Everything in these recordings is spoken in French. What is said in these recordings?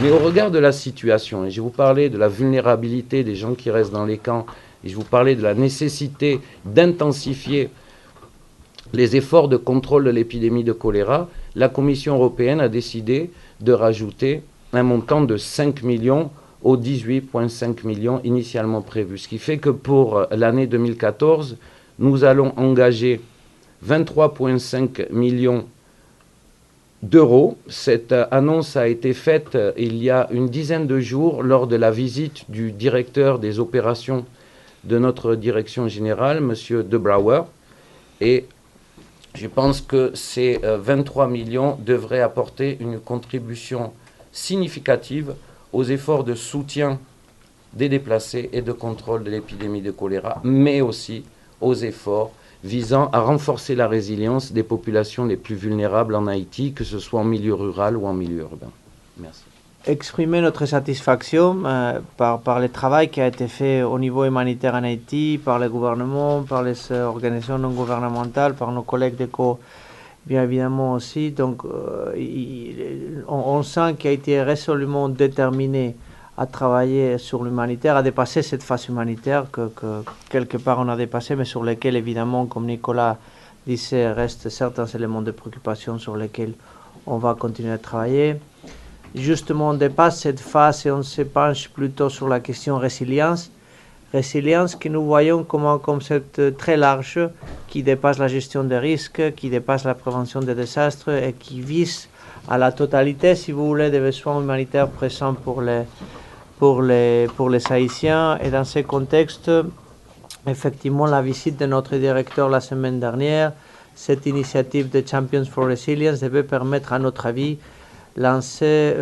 Mais au regard de la situation, et je vais vous parler de la vulnérabilité des gens qui restent dans les camps, et je vais vous parler de la nécessité d'intensifier les efforts de contrôle de l'épidémie de choléra, la Commission européenne a décidé de rajouter un montant de 5 millions aux 18,5 millions initialement prévus. Ce qui fait que pour l'année 2014, nous allons engager 23,5 millions d'euros. Cette annonce a été faite il y a une dizaine de jours lors de la visite du directeur des opérations de notre direction générale, M. De Brouwer. Et je pense que ces 23 millions devraient apporter une contribution significative aux efforts de soutien des déplacés et de contrôle de l'épidémie de choléra, mais aussi aux efforts visant à renforcer la résilience des populations les plus vulnérables en Haïti, que ce soit en milieu rural ou en milieu urbain. Merci. Exprimer notre satisfaction par le travail qui a été fait au niveau humanitaire en Haïti, par le gouvernement, par les organisations non gouvernementales, par nos collègues d'ECHO, bien évidemment aussi. Donc on sent qu'il a été résolument déterminé à travailler sur l'humanitaire, à dépasser cette phase humanitaire que quelque part on a dépassé, mais sur lesquels évidemment, comme Nicolas disait, restent certains éléments de préoccupation sur lesquels on va continuer à travailler. Justement, on dépasse cette phase et on se penche plutôt sur la question résilience. Résilience que nous voyons comme un concept très large qui dépasse la gestion des risques, qui dépasse la prévention des désastres et qui vise à la totalité, si vous voulez, des besoins humanitaires présents pour les Haïtiens. Et dans ce contexte, effectivement, la visite de notre directeur la semaine dernière, cette initiative de Champions for Resilience devait permettre, à notre avis, lancer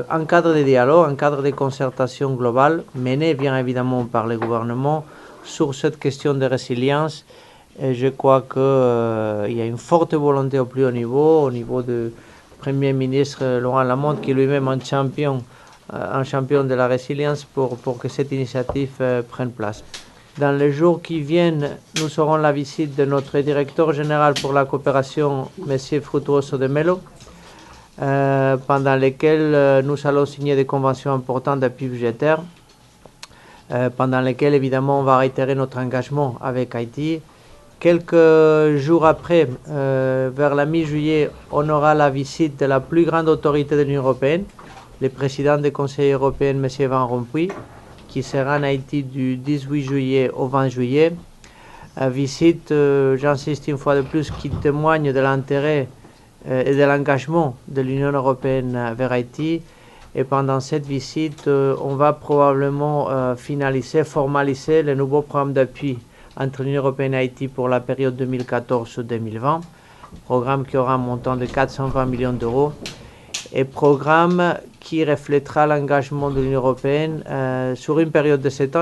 un cadre de dialogue, un cadre de concertation globale, mené bien évidemment par le gouvernement, sur cette question de résilience. Et je crois qu'il y a une forte volonté au plus haut niveau du Premier ministre Laurent Lamont, qui est lui-même un champion de la résilience pour que cette initiative prenne place. Dans les jours qui viennent, nous aurons la visite de notre directeur général pour la coopération, M. Frutuoso de Melo, pendant lesquels nous allons signer des conventions importantes d'appui budgétaire, pendant lesquelles évidemment on va réitérer notre engagement avec Haïti. Quelques jours après, vers la mi-juillet, on aura la visite de la plus grande autorité de l'Union européenne, le président du Conseil européen, M. Van Rompuy, qui sera en Haïti du 18 juillet au 20 juillet. Visite, j'insiste une fois de plus, qui témoigne de l'intérêt et de l'engagement de l'Union européenne vers Haïti. Et pendant cette visite, on va probablement formaliser le nouveau programme d'appui entre l'Union européenne et Haïti pour la période 2014-2020, programme qui aura un montant de 420 millions d'euros, et programme qui reflètera l'engagement de l'Union européenne sur une période de 7 ans.